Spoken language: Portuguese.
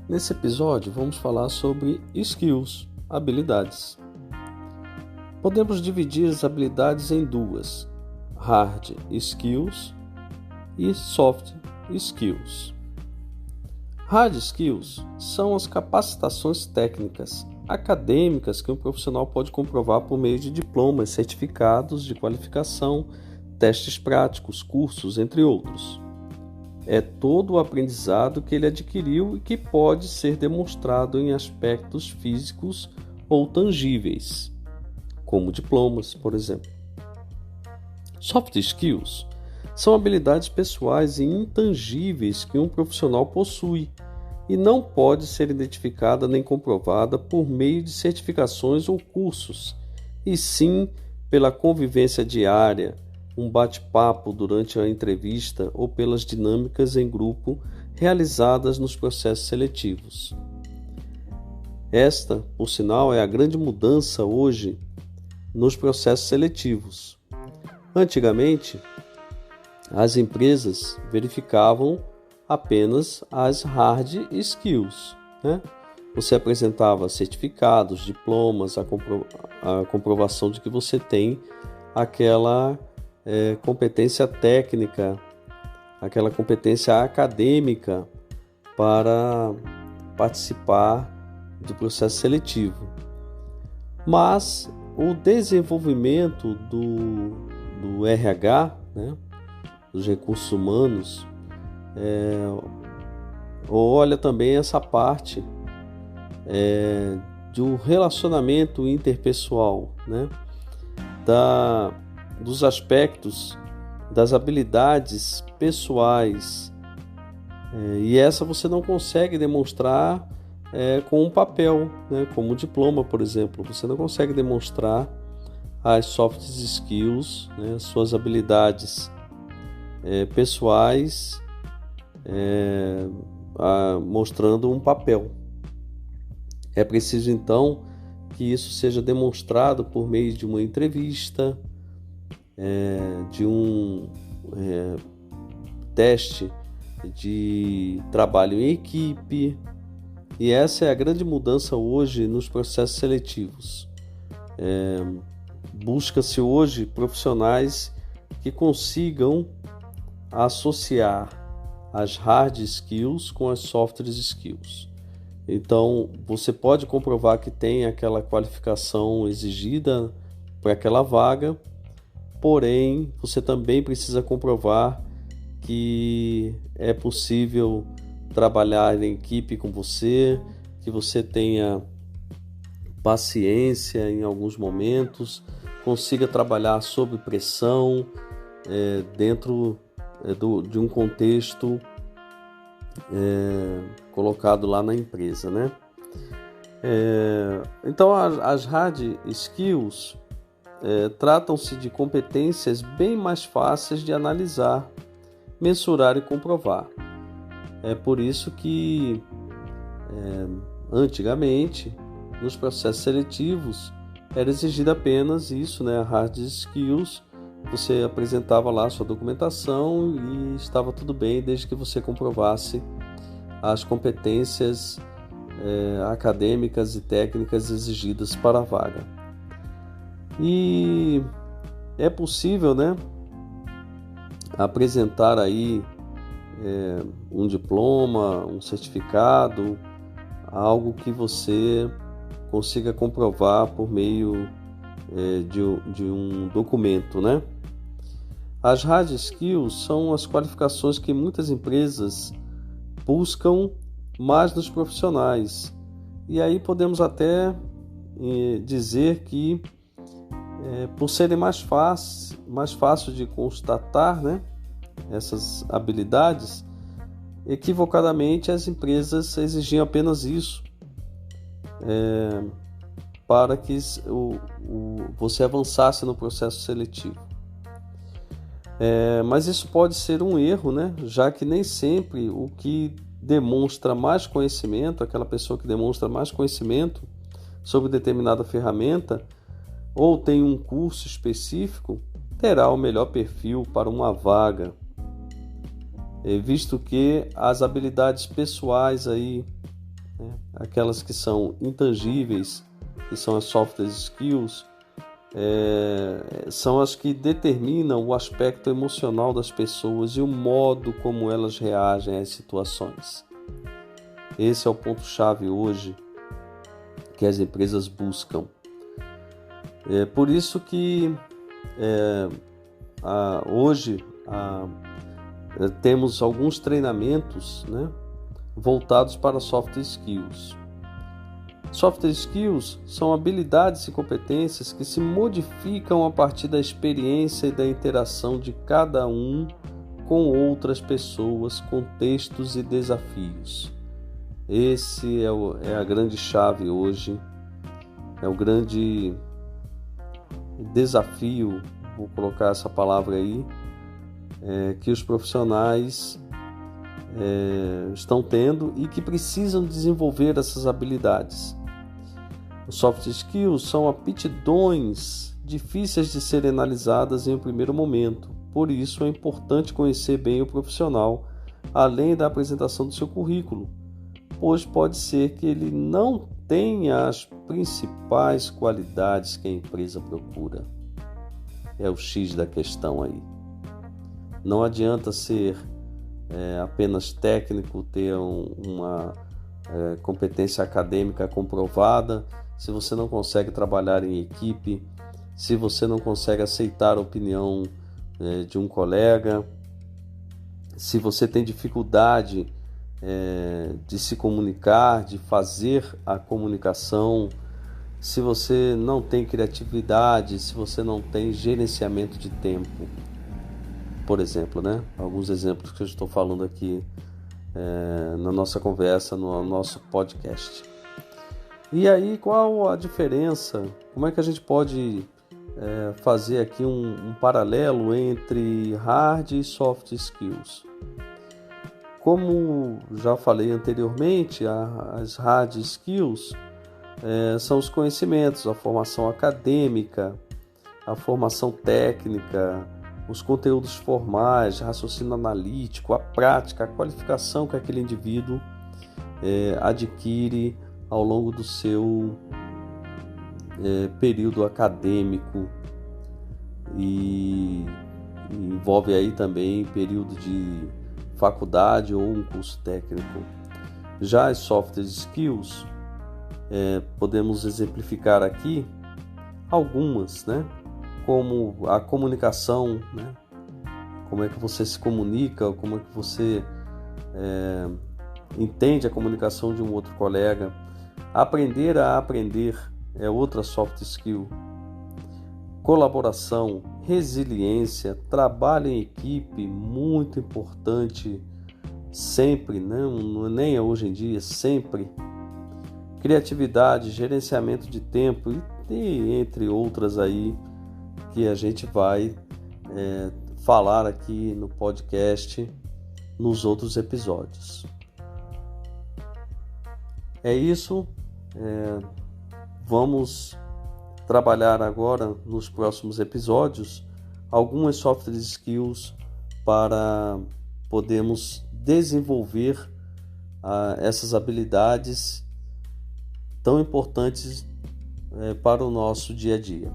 Nesse episódio, vamos falar sobre skills, habilidades. Podemos dividir as habilidades em duas: hard skills e soft skills. Hard skills são as capacitações técnicas, acadêmicas que um profissional pode comprovar por meio de diplomas, certificados de qualificação, testes práticos, cursos, entre outros. É todo o aprendizado que ele adquiriu e que pode ser demonstrado em aspectos físicos ou tangíveis, como diplomas, por exemplo. Soft skills são habilidades pessoais e intangíveis que um profissional possui e não pode ser identificada nem comprovada por meio de certificações ou cursos, e sim pela convivência diária, um bate-papo durante a entrevista ou pelas dinâmicas em grupo realizadas nos processos seletivos. Esta, por sinal, é a grande mudança hoje nos processos seletivos. Antigamente, as empresas verificavam apenas as hard skills, né? Você apresentava certificados, diplomas, a comprovação de que você tem aquela competência técnica, aquela competência acadêmica para participar do processo seletivo. Mas o desenvolvimento do RH, né, dos recursos humanos, olha também essa parte do relacionamento interpessoal, né, dos aspectos das habilidades pessoais, e essa você não consegue demonstrar com um papel, né, como um diploma, por exemplo. Você não consegue demonstrar as soft skills, né, suas habilidades pessoais, mostrando um papel. É preciso então que isso seja demonstrado por meio de uma entrevista, de um teste de trabalho em equipe, e essa é a grande mudança hoje nos processos seletivos. Busca-se hoje profissionais que consigam associar as hard skills com as soft skills. Então, você pode comprovar que tem aquela qualificação exigida para aquela vaga, porém, você também precisa comprovar que é possível trabalhar em equipe com você, que você tenha paciência em alguns momentos, consiga trabalhar sob pressão, dentro de um contexto colocado lá na empresa, né? Então, as hard skills tratam-se de competências bem mais fáceis de analisar, mensurar e comprovar. É por isso que antigamente, nos processos seletivos, era exigido apenas isso, né? Hard skills. Você apresentava lá a sua documentação e estava tudo bem, desde que você comprovasse as competências acadêmicas e técnicas exigidas para a vaga. E é possível, né, apresentar aí um diploma, um certificado, algo que você consiga comprovar por meio de um documento, né? As hard skills são as qualificações que muitas empresas buscam mais nos profissionais. E aí podemos até dizer que, por serem mais fácil de constatar, né, essas habilidades, equivocadamente as empresas exigiam apenas isso, para que você avançasse no processo seletivo. Mas isso pode ser um erro, né? Já que nem sempre o que demonstra mais conhecimento, aquela pessoa que demonstra mais conhecimento sobre determinada ferramenta, ou tem um curso específico, terá o melhor perfil para uma vaga. visto que as habilidades pessoais aí né? Aquelas que são intangíveis, que são as soft skills, são as que determinam o aspecto emocional das pessoas e o modo como elas reagem às situações. Esse é o ponto-chave hoje que as empresas buscam. É por isso que hoje temos alguns treinamentos, né, voltados para soft skills. Soft skills são habilidades e competências que se modificam a partir da experiência e da interação de cada um com outras pessoas, contextos e desafios. Esse é a grande chave hoje, é o grande desafio, vou colocar essa palavra aí, que os profissionais estão tendo e que precisam desenvolver essas habilidades. Os soft skills são aptidões difíceis de serem analisadas em um primeiro momento, por isso é importante conhecer bem o profissional, além da apresentação do seu currículo, pois pode ser que ele não tenha as principais qualidades que a empresa procura. É o X da questão aí. Não adianta ser apenas técnico, ter uma competência acadêmica comprovada, se você não consegue trabalhar em equipe, se você não consegue aceitar a opinião de um colega, se você tem dificuldade de se comunicar, de fazer a comunicação, se você não tem criatividade, se você não tem gerenciamento de tempo, por exemplo, né? Alguns exemplos que eu estou falando aqui na nossa conversa, no nosso podcast. E aí, qual a diferença? Como é que a gente pode fazer aqui um paralelo entre hard e soft skills? Como já falei anteriormente, as hard skills são os conhecimentos, a formação acadêmica, a formação técnica, os conteúdos formais, raciocínio analítico, a prática, a qualificação que aquele indivíduo adquire ao longo do seu período acadêmico e envolve aí também período de faculdade ou um curso técnico. Já as soft skills, podemos exemplificar aqui algumas, né? Como a comunicação, né? Como é que você se comunica, como é que você entende a comunicação de um outro colega. Aprender a aprender é outra soft skill. Colaboração, resiliência, trabalho em equipe, muito importante sempre, não nem hoje em dia, sempre. Criatividade, gerenciamento de tempo e entre outras aí que a gente vai falar aqui no podcast nos outros episódios. É isso. Vamos trabalhar agora nos próximos episódios algumas soft skills para podermos desenvolver essas habilidades tão importantes para o nosso dia a dia.